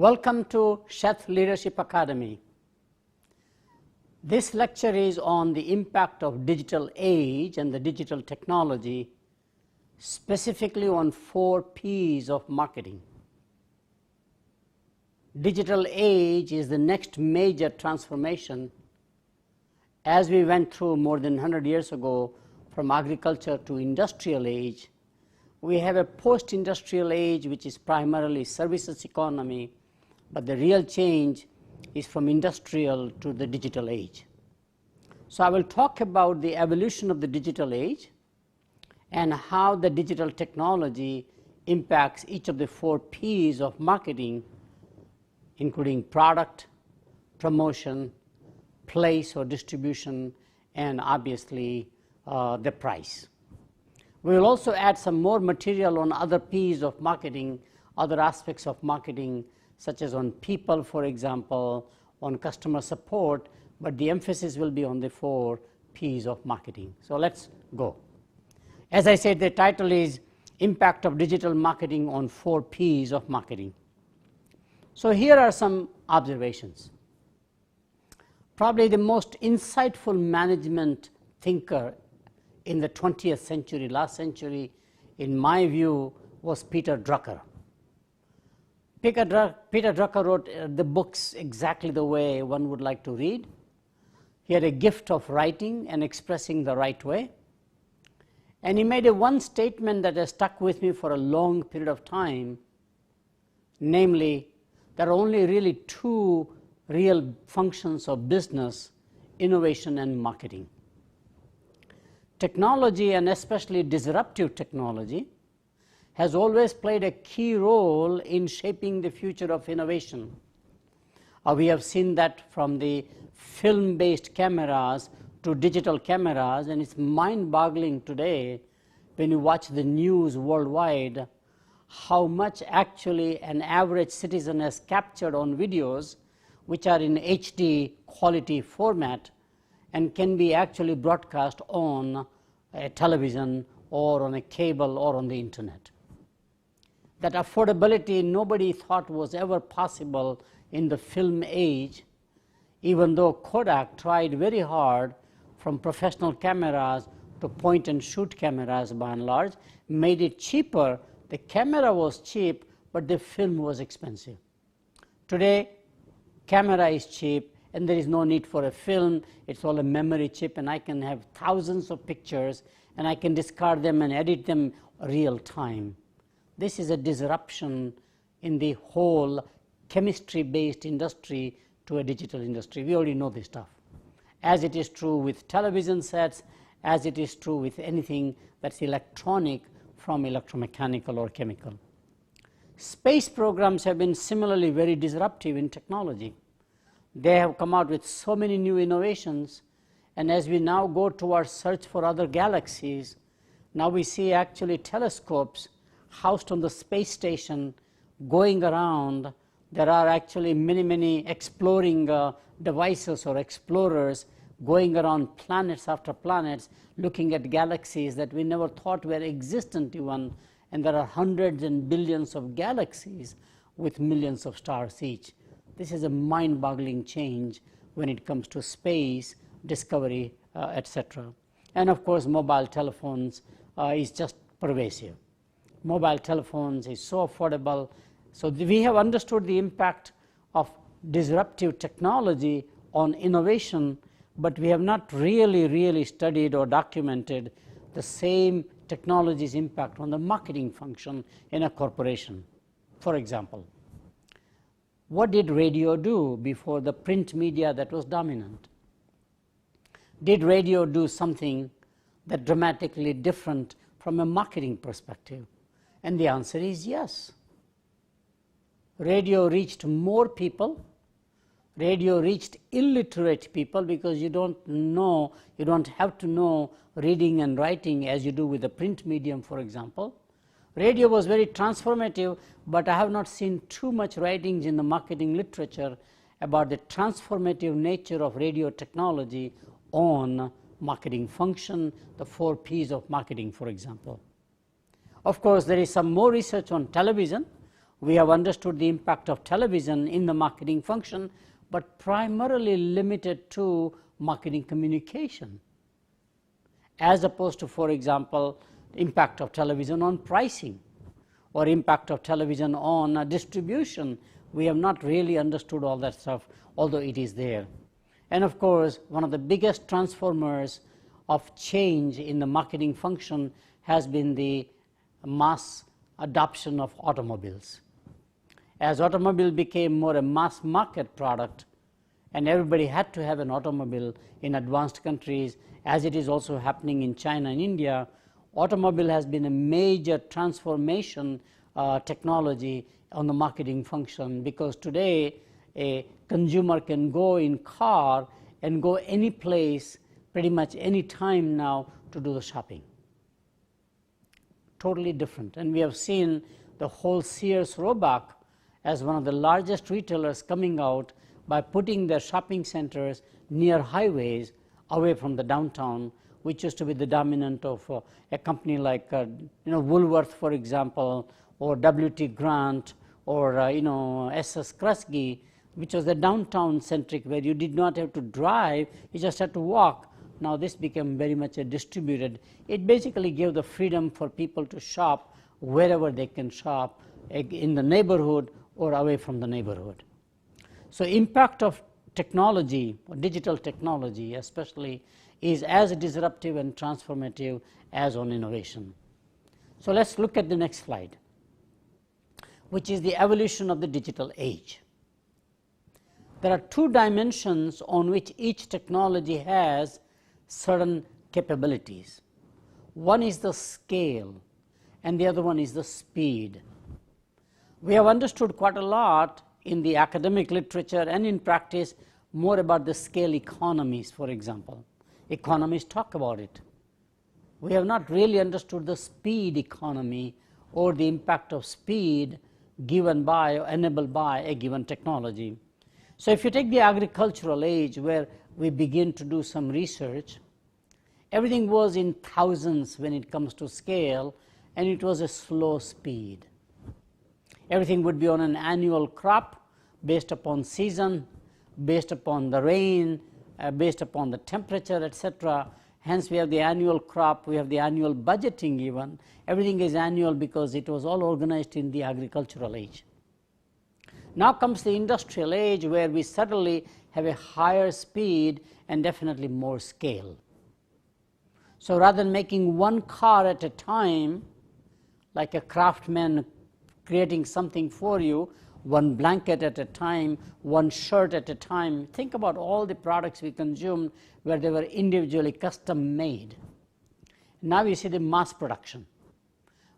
Welcome to Sheth Leadership Academy. This lecture is on the impact of digital age and the digital technology, specifically on 4 P's of marketing. Digital age is the next major transformation as we went through more than 100 years ago from agriculture to industrial age. We have a post-industrial age which is primarily services economy, but the real change is from industrial to the digital age. So I will talk about the evolution of the digital age and how the digital technology impacts each of the 4 P's of marketing, including product, promotion, place or distribution, and obviously the price. We will also add some more material on other P's of marketing, other aspects of marketing, such as on people, for example, on customer support, but the emphasis will be on the 4 P's of marketing. So let's go. As I said, the title is Impact of Digital Marketing on 4 P's of Marketing. So here are some observations. Probably the most insightful management thinker in the 20th century, last century, in my view, was Peter Drucker. Peter Drucker wrote the books exactly the way one would like to read. He had a gift of writing and expressing the right way. And he made one statement that has stuck with me for a long period of time, namely, there are only really 2 real functions of business: innovation and marketing. Technology, and especially disruptive technology, has always played a key role in shaping the future of innovation. We have seen that from the film-based cameras to digital cameras, and it's mind-boggling today when you watch the news worldwide how much actually an average citizen has captured on videos which are in HD quality format and can be actually broadcast on a television or on a cable or on the internet. That affordability nobody thought was ever possible in the film age, even though Kodak tried very hard from professional cameras to point and shoot cameras by and large, made it cheaper. The camera was cheap, but the film was expensive. Today, camera is cheap and there is no need for a film. It's all a memory chip, and I can have thousands of pictures and I can discard them and edit them real time. This is a disruption in the whole chemistry-based industry to a digital industry. We already know this stuff. As it is true with television sets, as it is true with anything that's electronic from electromechanical or chemical. Space programs have been similarly very disruptive in technology. They have come out with so many new innovations, and as we now go to our search for other galaxies, now we see actually telescopes housed on the space station going around. There are actually many exploring devices or explorers going around planets after planets, looking at galaxies that we never thought were existent even, and there are hundreds and billions of galaxies with millions of stars each. This is a mind-boggling change when it comes to space, discovery, etc. And of course, mobile telephones is just pervasive. Mobile telephones is so affordable. So we have understood the impact of disruptive technology on innovation, but we have not really studied or documented the same technology's impact on the marketing function in a corporation. For example, what did radio do before the print media that was dominant? Did radio do something that dramatically different from a marketing perspective? And the answer is yes. Radio reached more people. Radio reached illiterate people because you don't have to know reading and writing as you do with the print medium, for example. Radio was very transformative, but I have not seen too much writings in the marketing literature about the transformative nature of radio technology on marketing function, the 4 P's of marketing, for example. Of course, there is some more research on television, We have understood the impact of television in the marketing function, but primarily limited to marketing communication, as opposed to, for example, the impact of television on pricing or impact of television on distribution. We have not really understood all that stuff, although it is there. And of course, one of the biggest transformers of change in the marketing function has been the mass adoption of automobiles. As automobile became more a mass market product, and everybody had to have an automobile in advanced countries, as it is also happening in China and India, automobile has been a major transformation technology on the marketing function, because today a consumer can go in car and go any place pretty much any time now to do the shopping. Totally different. And we have seen the whole Sears Roebuck as one of the largest retailers coming out by putting their shopping centers near highways away from the downtown, which used to be the dominant of a company like Woolworth, for example, or W.T. Grant, or S.S. Kresge, which was the downtown centric, where you did not have to drive, you just had to walk. Now this became very much a distributed. It basically gave the freedom for people to shop wherever they can shop, in the neighborhood or away from the neighborhood. So impact of technology, or digital technology especially, is as disruptive and transformative as on innovation. So let's look at the next slide, which is the evolution of the digital age. There are two dimensions on which each technology has certain capabilities. One is the scale, and the other one is the speed. We have understood quite a lot in the academic literature and in practice more about the scale economies, for example. Economists talk about it. We have not really understood the speed economy or the impact of speed given by or enabled by a given technology. So if you take the agricultural age, where we begin to do some research, everything was in thousands when it comes to scale, and it was a slow speed. Everything would be on an annual crop based upon season, based upon the rain, based upon the temperature, etc. Hence we have the annual crop, we have the annual budgeting even. Everything is annual because it was all organized in the agricultural age. Now comes the industrial age, where we suddenly have a higher speed and definitely more scale. So rather than making one car at a time, like a craftsman creating something for you, one blanket at a time, one shirt at a time, think about all the products we consumed where they were individually custom made. Now you see the mass production,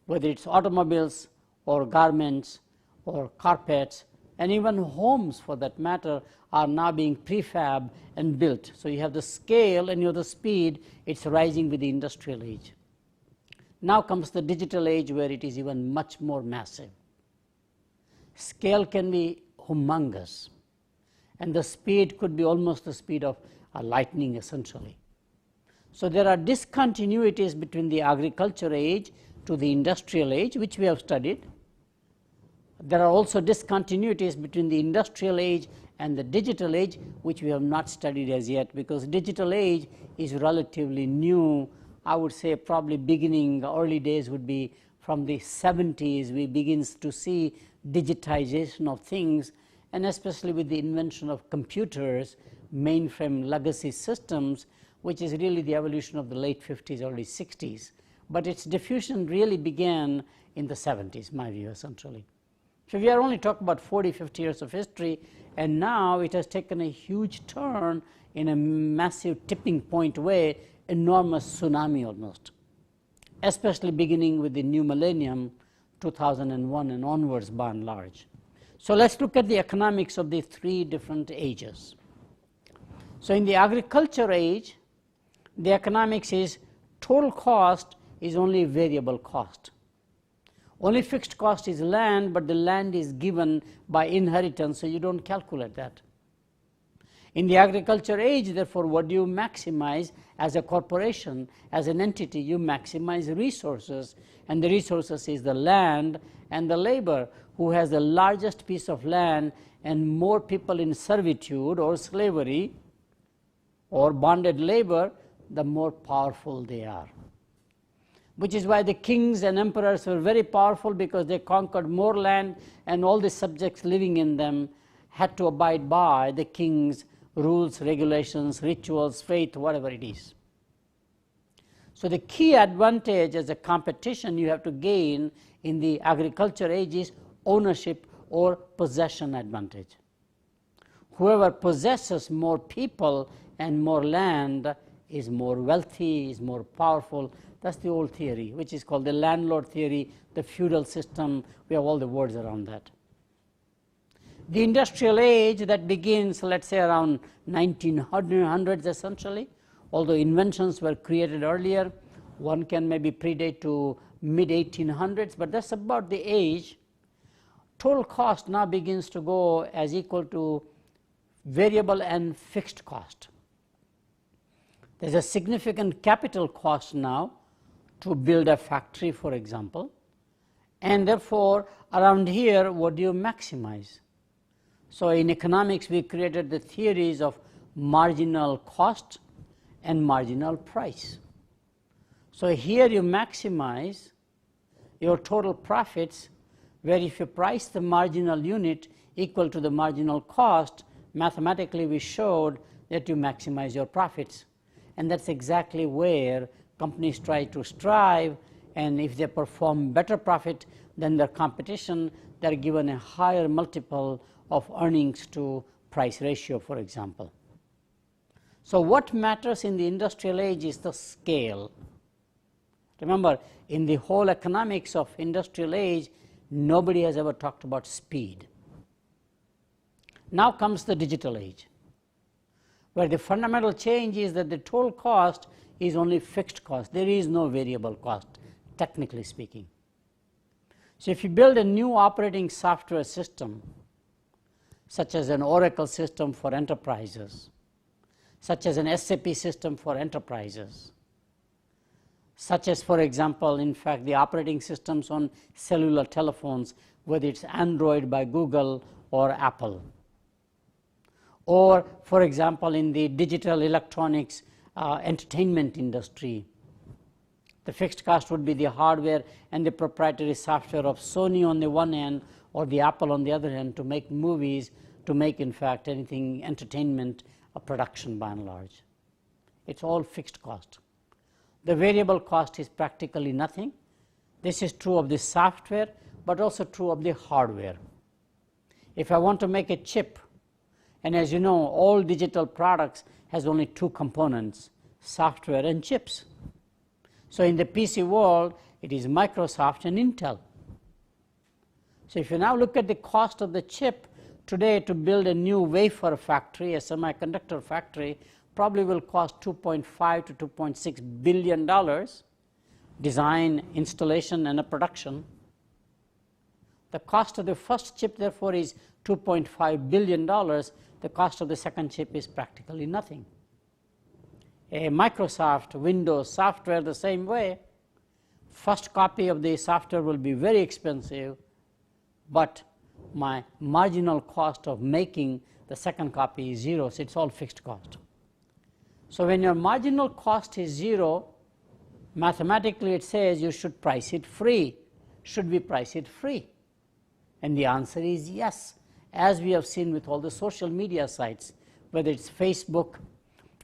whether it's automobiles or garments or carpets, and even homes for that matter are now being prefab and built. So you have the scale and you have the speed. It's rising with the industrial age. Now comes the digital age, where it is even much more massive. Scale can be humongous, and the speed could be almost the speed of a lightning essentially. So there are discontinuities between the agriculture age to the industrial age, which we have studied. There are also discontinuities between the industrial age and the digital age, which we have not studied as yet, because digital age is relatively new. I would say probably beginning, early days would be from the 70s, we begin to see digitization of things, and especially with the invention of computers, mainframe legacy systems, which is really the evolution of the late 50s, early 60s. But its diffusion really began in the 70s, my view, essentially. So we are only talking about 40, 50 years of history, and now it has taken a huge turn in a massive tipping point way, enormous tsunami almost, especially beginning with the new millennium, 2001 and onwards by and large. So let's look at the economics of the three different ages. So in the agriculture age, the economics is total cost is only variable cost. Only fixed cost is land, but the land is given by inheritance, so you don't calculate that. In the agriculture age, therefore, what do you maximize as a corporation, as an entity? You maximize resources, and the resources is the land and the labor. Who has the largest piece of land and more people in servitude or slavery or bonded labor, the more powerful they are. Which is why the kings and emperors were very powerful, because they conquered more land, and all the subjects living in them had to abide by the king's rules, regulations, rituals, faith, whatever it is. So the key advantage as a competition you have to gain in the agriculture age is ownership or possession advantage. Whoever possesses more people and more land is more wealthy, is more powerful. That's the old theory, which is called the landlord theory, the feudal system. We have all the words around that. The industrial age that begins, let's say, around 1900s essentially, although inventions were created earlier. One can maybe predate to mid-1800s, but that's about the age. Total cost now begins to go as equal to variable and fixed cost. There's a significant capital cost now to build a factory, for example, and therefore around here, what do you maximize? So in economics, we created the theories of marginal cost and marginal price. So here you maximize your total profits, where if you price the marginal unit equal to the marginal cost, mathematically we showed that you maximize your profits. And that's exactly where companies try to strive, and if they perform better profit than their competition, they're given a higher multiple of earnings to price ratio, for example. So what matters in the industrial age is the scale. Remember, in the whole economics of industrial age, nobody has ever talked about speed. Now comes the digital age, where the fundamental change is that the total cost is only fixed cost. There is no variable cost, technically speaking. So if you build a new operating software system, such as an Oracle system for enterprises, such as an SAP system for enterprises, such as, for example, in fact, the operating systems on cellular telephones, whether it's Android by Google or Apple. Or, for example, in the digital electronics entertainment industry, the fixed cost would be the hardware and the proprietary software of Sony on the one hand, or the Apple on the other hand, to make movies, to make, in fact, anything entertainment, a production by and large. It's all fixed cost. The variable cost is practically nothing. This is true of the software, but also true of the hardware. If I want to make a chip, and as you know, all digital products has only two components, software and chips. So in the PC world, it is Microsoft and Intel. So if you now look at the cost of the chip today, to build a new wafer factory, a semiconductor factory, probably will cost $2.5 to $2.6 billion, design, installation, and a production. The cost of the first chip, therefore, is $2.5 billion. The cost of the second chip is practically nothing. A Microsoft Windows software, the same way. First copy of the software will be very expensive, but my marginal cost of making the second copy is zero, so it's all fixed cost. So when your marginal cost is zero, mathematically it says you should price it free. Should we price it free? And the answer is yes, as we have seen with all the social media sites, whether it's Facebook,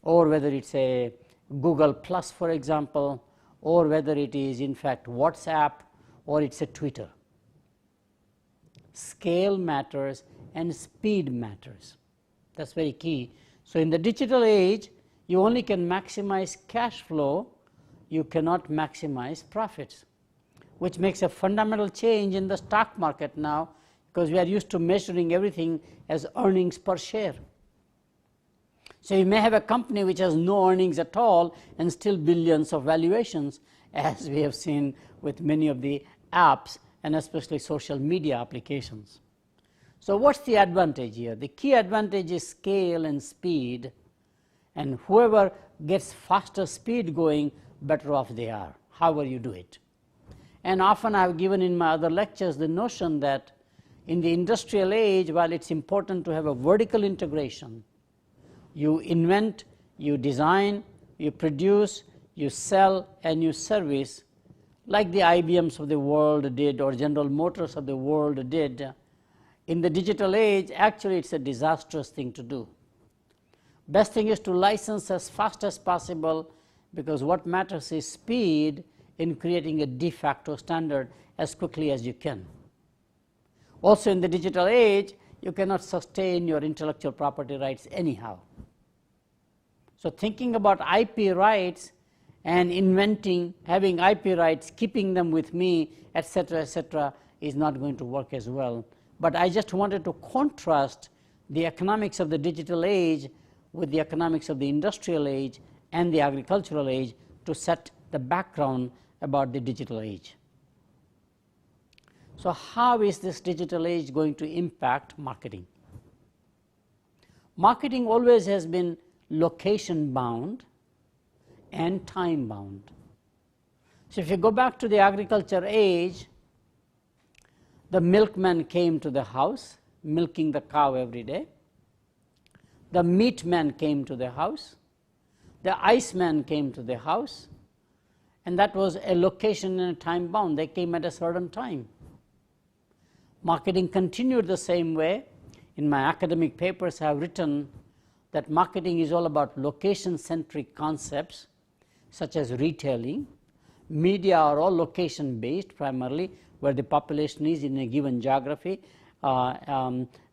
or whether it's a Google Plus, for example, or whether it is in fact WhatsApp, or it's a Twitter. Scale matters and speed matters. That's very key. So in the digital age, you only can maximize cash flow, you cannot maximize profits, which makes a fundamental change in the stock market now, because we are used to measuring everything as earnings per share. So you may have a company which has no earnings at all and still billions of valuations, as we have seen with many of the apps and especially social media applications. So what's the advantage here? The key advantage is scale and speed, and whoever gets faster speed going, better off they are, however you do it. And often I have given in my other lectures the notion that in the industrial age, while it's important to have a vertical integration, you invent, you design, you produce, you sell, and you service, like the IBMs of the world did or General Motors of the world did. In the digital age, actually it's a disastrous thing to do. Best thing is to license as fast as possible, because what matters is speed in creating a de facto standard as quickly as you can. Also in the digital age, you cannot sustain your intellectual property rights anyhow. So thinking about IP rights and inventing, having IP rights, keeping them with me, etc., is not going to work as well. But I just wanted to contrast the economics of the digital age with the economics of the industrial age and the agricultural age to set the background about the digital age. So how is this digital age going to impact marketing? Marketing always has been location bound and time bound. So if you go back to the agriculture age, the milkman came to the house, milking the cow every day. The meat man came to the house. The iceman came to the house. And that was a location and a time bound. They came at a certain time. Marketing continued the same way. In my academic papers, I have written that marketing is all about location-centric concepts, such as retailing. Media are all location-based primarily, where the population is in a given geography,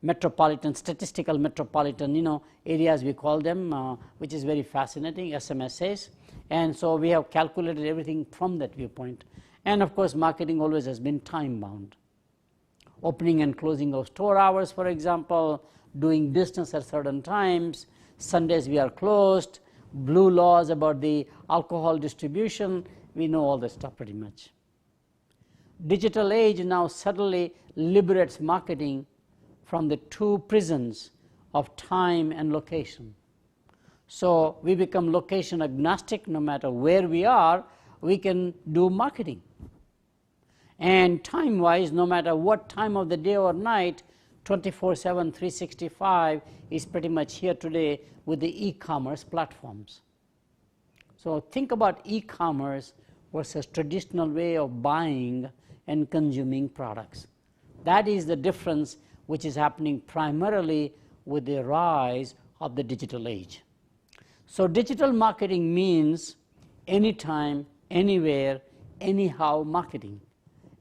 metropolitan, statistical metropolitan, areas we call them, which is very fascinating, SMSAs. And so we have calculated everything from that viewpoint. And of course, marketing always has been time-bound. Opening and closing of store hours, for example, doing business at certain times, Sundays we are closed, blue laws about the alcohol distribution, we know all this stuff pretty much. Digital age now suddenly liberates marketing from the two prisons of time and location. So we become location agnostic. No matter where we are, we can do marketing. And time wise, no matter what time of the day or night, 24/7, 365 is pretty much here today with the e-commerce platforms. So think about e-commerce versus traditional way of buying and consuming products. That is the difference which is happening primarily with the rise of the digital age. So digital marketing means anytime, anywhere, anyhow marketing.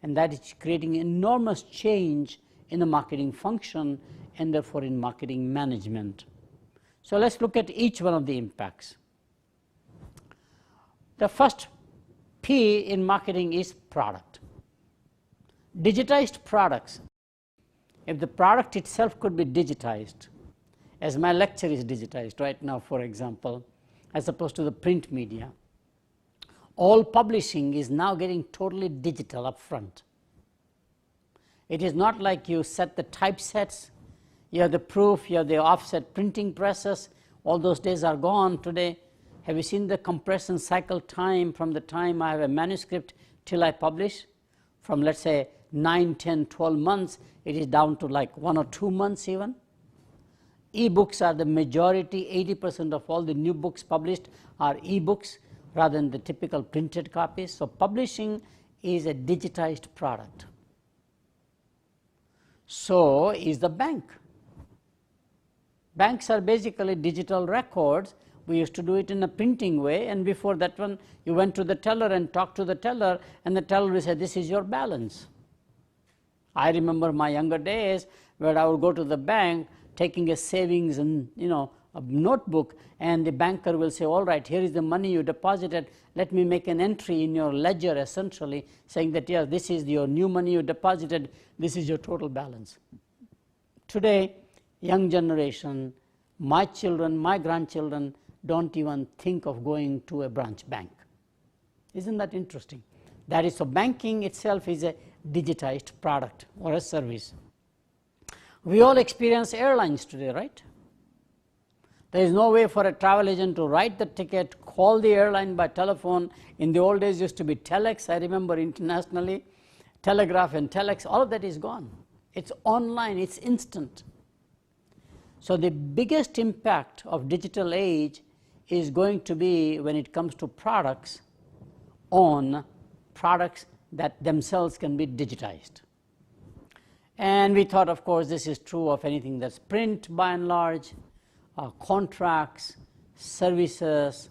And that is creating enormous change in the marketing function and therefore in marketing management. So let's look at each one of the impacts. The first P in marketing is product. Digitized products. If the product itself could be digitized, as my lecture is digitized right now, for example, as opposed to the print media, all publishing is now getting totally digital up front. It is not like you set the typesets, you have the proof, you have the offset printing presses. All those days are gone today. Have you seen the compression cycle time from the time I have a manuscript till I publish? From, let's say, 9, 10, 12 months, it is down to like 1 or 2 months even. E-books are the majority. 80% of all the new books published are e-books rather than the typical printed copies. So publishing is a digitized product. So is the bank. Banks are basically digital records. We used to do it in a printing way, and before that one, you went to the teller and talked to the teller, and the teller would say, this is your balance. I remember my younger days where I would go to the bank taking a savings and a notebook, and the banker will say, all right, here is the money you deposited, let me make an entry in your ledger, essentially saying that, yeah, this is your new money you deposited, this is your total balance. Today, young generation, my children, my grandchildren don't even think of going to a branch bank. Isn't that interesting? That is, so banking itself is a digitized product or a service. We all experience airlines today, right? There is no way for a travel agent to write the ticket, call the airline by telephone. In the old days, it used to be telex. I remember internationally, telegraph and telex, all of that is gone. It's online, it's instant. So the biggest impact of digital age is going to be when it comes to products, on products that themselves can be digitized. And we thought, of course, this is true of anything that's print by and large, contracts, services,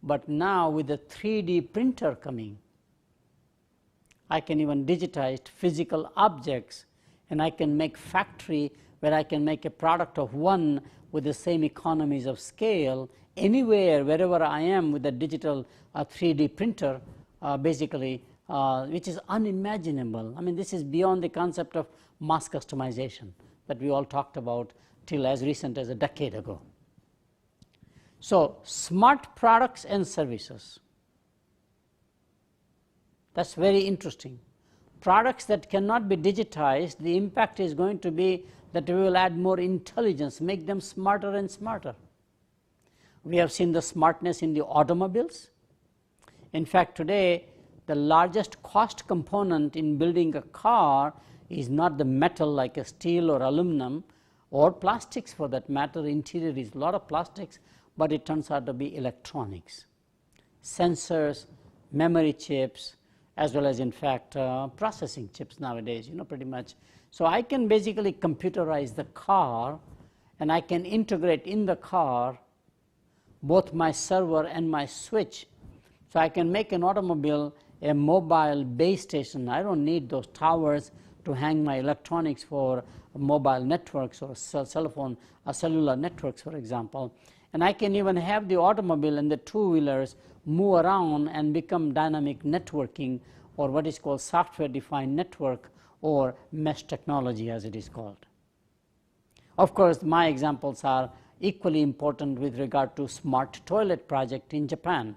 but now with the 3D printer coming, I can even digitize physical objects, and I can make factory where I can make a product of one with the same economies of scale anywhere, wherever I am with a digital 3D printer, basically, which is unimaginable. I mean, this is beyond the concept of mass customization that we all talked about till as recent as a decade ago. So, smart products and services. That's very interesting. Products that cannot be digitized, the impact is going to be that we will add more intelligence, make them smarter and smarter. We have seen the smartness in the automobiles. In fact, today, the largest cost component in building a car is not the metal like a steel or aluminum or plastics for that matter. Interior is a lot of plastics, but it turns out to be electronics, sensors, memory chips, as well as in fact processing chips nowadays, pretty much. So I can basically computerize the car, and I can integrate in the car both my server and my switch. So I can make an automobile a mobile base station. I don't need those towers to hang my electronics for mobile networks or cellular networks, for example. And I can even have the automobile and the two-wheelers move around and become dynamic networking, or what is called software-defined network, or mesh technology as it is called. Of course, my examples are equally important with regard to smart toilet project in Japan,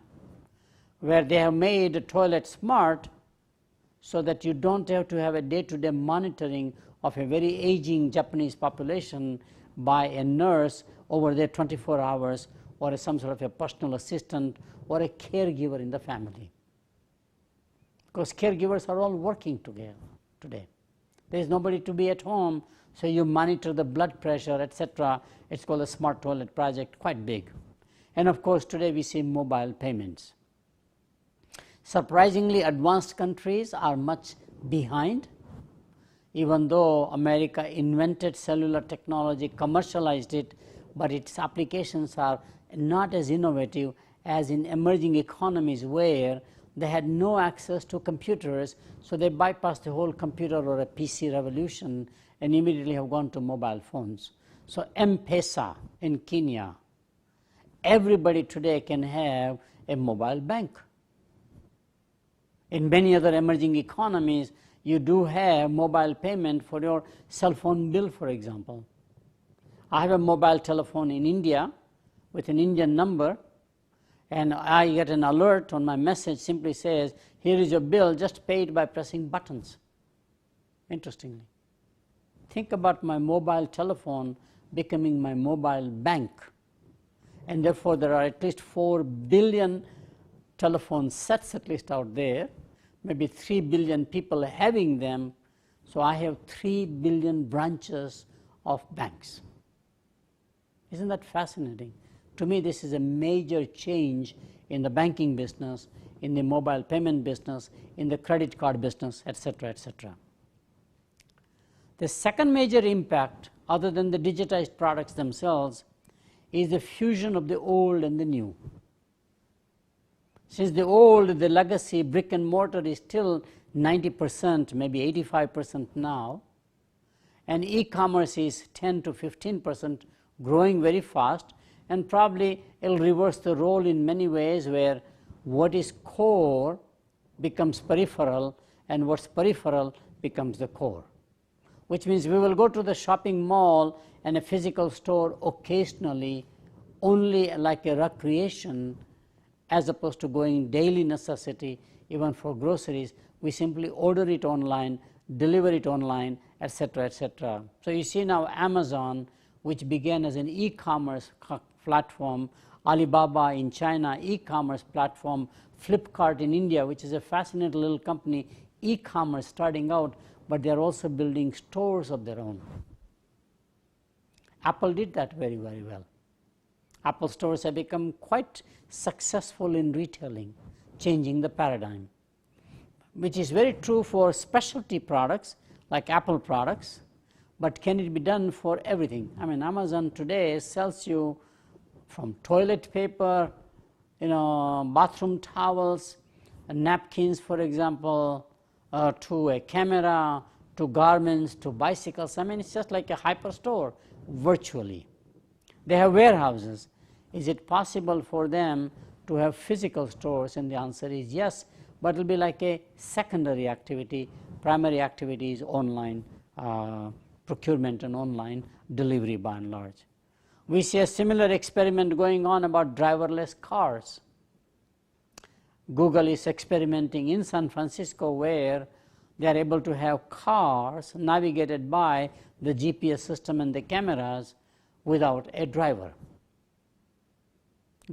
where they have made a toilet smart so that you don't have to have a day-to-day monitoring of a very aging Japanese population by a nurse over there 24 hours, or some sort of a personal assistant or a caregiver in the family. Because caregivers are all working together today. There is nobody to be at home, so you monitor the blood pressure, etc. It's called a smart toilet project, quite big. And of course, today we see mobile payments. Surprisingly, advanced countries are much behind. Even though America invented cellular technology, commercialized it, but its applications are not as innovative as in emerging economies where they had no access to computers, so they bypassed the whole computer or a PC revolution and immediately have gone to mobile phones. So M-Pesa in Kenya, everybody today can have a mobile bank. In many other emerging economies, you do have mobile payment for your cell phone bill, for example. I have a mobile telephone in India with an Indian number, and I get an alert on my message, simply says, here is your bill, just pay it by pressing buttons. Interestingly. Think about my mobile telephone becoming my mobile bank. And therefore, there are at least 4 billion telephone sets at least out there, maybe 3 billion people having them. So I have 3 billion branches of banks. Isn't that fascinating? To me, this is a major change in the banking business, in the mobile payment business, in the credit card business, etc., etc. The second major impact, other than the digitized products themselves, is the fusion of the old and the new. Since the old, the legacy brick and mortar is still 90%, maybe 85% now, and e-commerce is 10 to 15%, growing very fast, and probably it'll reverse the role in many ways where what is core becomes peripheral and what's peripheral becomes the core. Which means we will go to the shopping mall and a physical store occasionally, only like a recreation, as opposed to going daily necessity. Even for groceries, we simply order it online, deliver it online, etc., etc. So you see now Amazon, which began as an e-commerce platform, Alibaba in China, e-commerce platform, Flipkart in India, which is a fascinating little company, e-commerce starting out, but they are also building stores of their own. Apple did that very, very well. Apple stores have become quite successful in retailing, changing the paradigm, which is very true for specialty products like Apple products, but can it be done for everything? I mean, Amazon today sells you from toilet paper, bathroom towels, napkins, for example, to a camera, to garments, to bicycles. I mean, it's just like a hyperstore virtually. They have warehouses. Is it possible for them to have physical stores? And the answer is yes, but it will be like a secondary activity. Primary activity is online procurement and online delivery by and large. We see a similar experiment going on about driverless cars. Google is experimenting in San Francisco where they are able to have cars navigated by the GPS system and the cameras without a driver.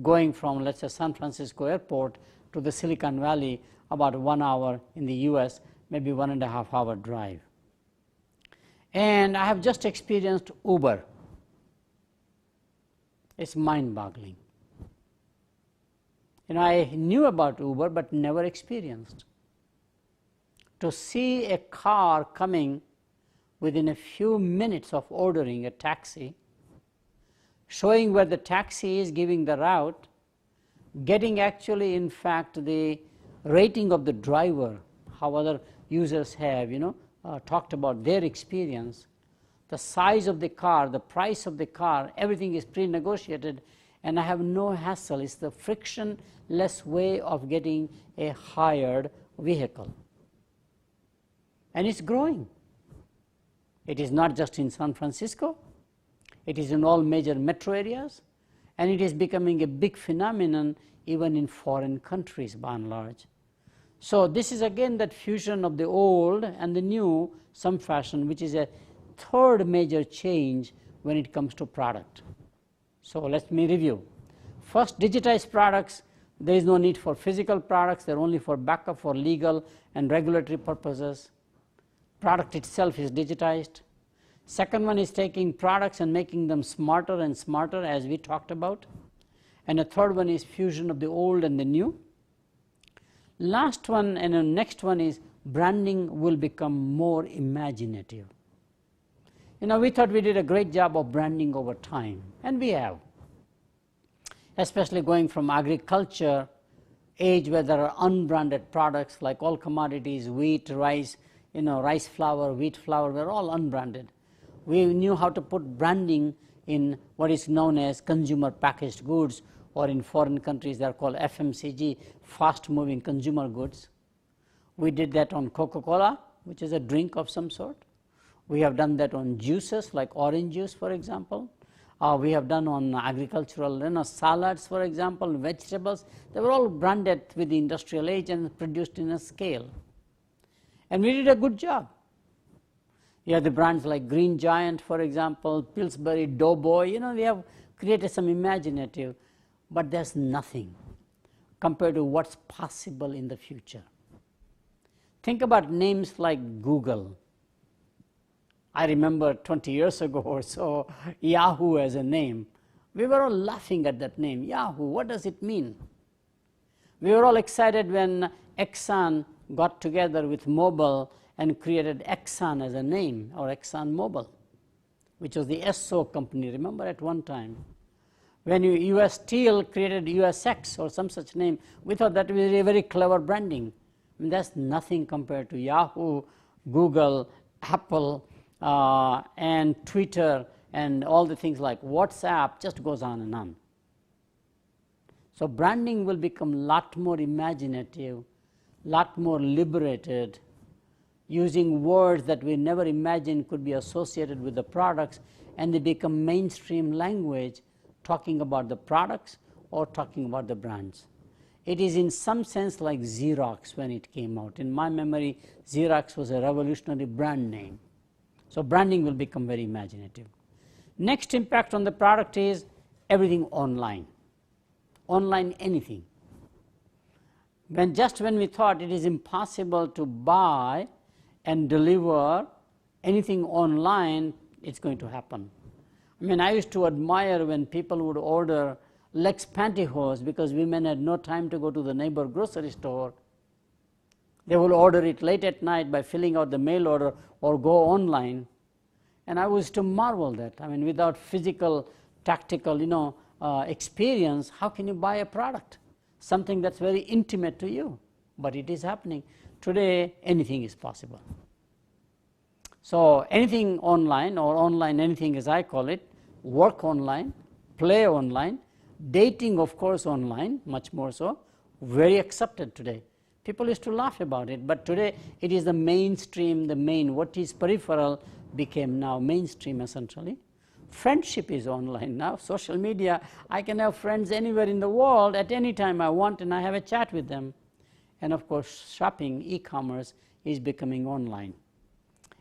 Going from, let's say, San Francisco airport to the Silicon Valley, about 1 hour in the US, maybe 1.5 hour drive. And I have just experienced Uber. It's mind-boggling. I knew about Uber but never experienced. To see a car coming within a few minutes of ordering a taxi, showing where the taxi is, giving the route, getting actually in fact the rating of the driver, how other users have talked about their experience, the size of the car, the price of the car, everything is pre-negotiated, and I have no hassle. It's the frictionless way of getting a hired vehicle. And it's growing. It is not just in San Francisco. It is in all major metro areas, and it is becoming a big phenomenon even in foreign countries by and large. So this is again that fusion of the old and the new, some fashion, which is a third major change when it comes to product. So let me review. First, digitized products. There is no need for physical products. They're only for backup for legal and regulatory purposes. Product itself is digitized. Second one is taking products and making them smarter and smarter, as we talked about. And the third one is fusion of the old and the new. Last one and the next one is branding will become more imaginative. We thought we did a great job of branding over time, and we have. Especially going from agriculture age where there are unbranded products like all commodities, wheat, rice, rice flour, wheat flour, were all unbranded. We knew how to put branding in what is known as consumer packaged goods, or in foreign countries they are called FMCG, fast moving consumer goods. We did that on Coca-Cola, which is a drink of some sort. We have done that on juices like orange juice, for example. We have done on agricultural salads, for example, vegetables. They were all branded with the industrial age and produced in a scale. And we did a good job. You have the brands like Green Giant, for example, Pillsbury, Doughboy. We have created some imaginative, but there's nothing compared to what's possible in the future. Think about names like Google. I remember 20 years ago or so, Yahoo as a name. We were all laughing at that name. Yahoo, what does it mean? We were all excited when Exxon got together with Mobil and created Exxon as a name, or Exxon Mobil, which was the Esso company, remember, at one time. When US Steel created USX or some such name, we thought that was a very clever branding. I mean, that's nothing compared to Yahoo, Google, Apple, and Twitter, and all the things like WhatsApp, just goes on and on. So branding will become a lot more imaginative, lot more liberated, using words that we never imagined could be associated with the products, and they become mainstream language, talking about the products or talking about the brands. It is in some sense like Xerox when it came out. In my memory, Xerox was a revolutionary brand name. So branding will become very imaginative. Next impact on the product is everything online. Online anything. When we thought it is impossible to buy and deliver anything online, it's going to happen. I mean, I used to admire when people would order Lex pantyhose because women had no time to go to the neighbor grocery store. They will order it late at night by filling out the mail order or go online. And I was to marvel that. I mean, without physical, tactical, experience, how can you buy a product? Something that's very intimate to you. But it is happening. Today, anything is possible. So anything online, or online anything as I call it, work online, play online, dating of course online, much more so, very accepted today. People used to laugh about it, but today it is the mainstream, what is peripheral became now mainstream essentially. Friendship is online now, social media, I can have friends anywhere in the world at any time I want and I have a chat with them. And of course shopping, e-commerce is becoming online.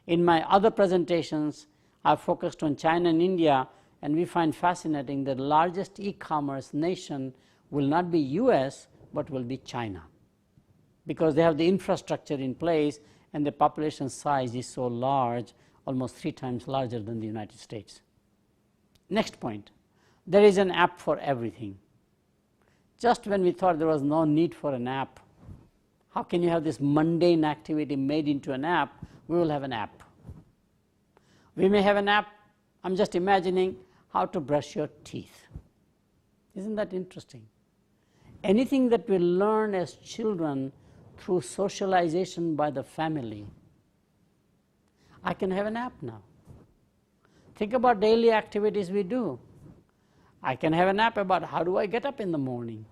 In my other presentations, I've focused on China and India, and we find fascinating that the largest e-commerce nation will not be US, but will be China. Because they have the infrastructure in place and the population size is so large, almost 3 times larger than the United States. Next point, there is an app for everything. Just when we thought there was no need for an app, how can you have this mundane activity made into an app? We will have an app. We may have an app, I'm just imagining how to brush your teeth. Isn't that interesting? Anything that we learn as children through socialization by the family, I can have an app now. Think about daily activities we do. I can have an app about how do I get up in the morning?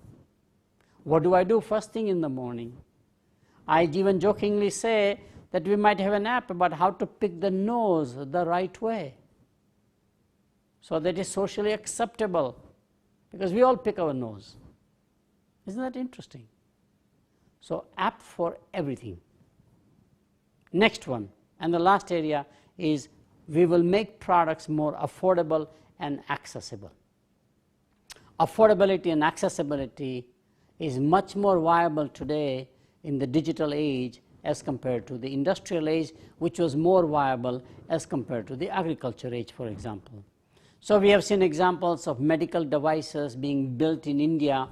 What do I do first thing in the morning? I even jokingly say that we might have an app about how to pick the nose the right way so that it's socially acceptable, because we all pick our nose. Isn't that interesting? So app for everything. Next one, and the last area is we will make products more affordable and accessible. Affordability and accessibility is much more viable today in the digital age as compared to the industrial age, which was more viable as compared to the agriculture age, for example. So we have seen examples of medical devices being built in India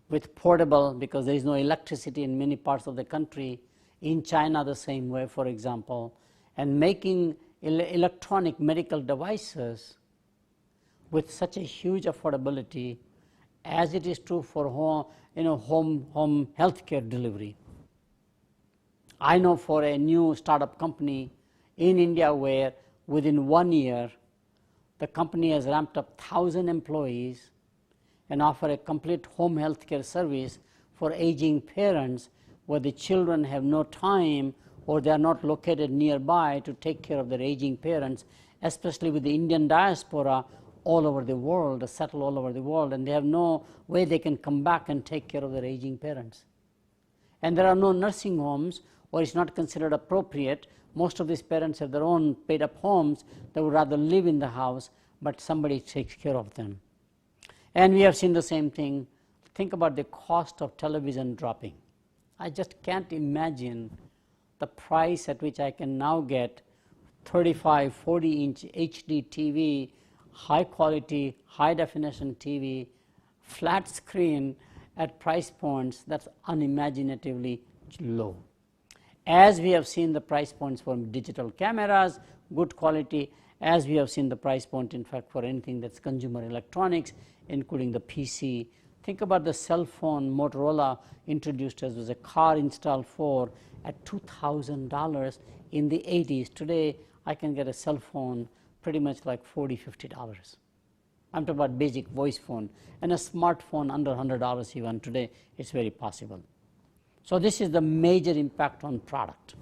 with portable, because there is no electricity in many parts of the country, in China the same way, for example, and making electronic medical devices with such a huge affordability as it is true for home healthcare delivery. I know for a new startup company in India where within 1 year the company has ramped up 1,000 employees and offer a complete home healthcare service for aging parents where the children have no time or they are not located nearby to take care of their aging parents, especially with the Indian diaspora all over the world, settled all over the world, and they have no way they can come back and take care of their aging parents. And there are no nursing homes, or it's not considered appropriate. Most of these parents have their own paid-up homes. They would rather live in the house, but somebody takes care of them. And we have seen the same thing. Think about the cost of television dropping. I just can't imagine the price at which I can now get 35, 40-inch HD TV, high quality, high definition TV, flat screen at price points that's unimaginatively low. As we have seen the price points for digital cameras, good quality, as we have seen the price point, in fact, for anything that's consumer electronics, including the PC. Think about the cell phone Motorola introduced as was a car installed for at $2,000 in the 80s. Today, I can get a cell phone pretty much like $40, $50. I'm talking about basic voice phone, and a smartphone under $100 even today. It's very possible. So this is the major impact on product.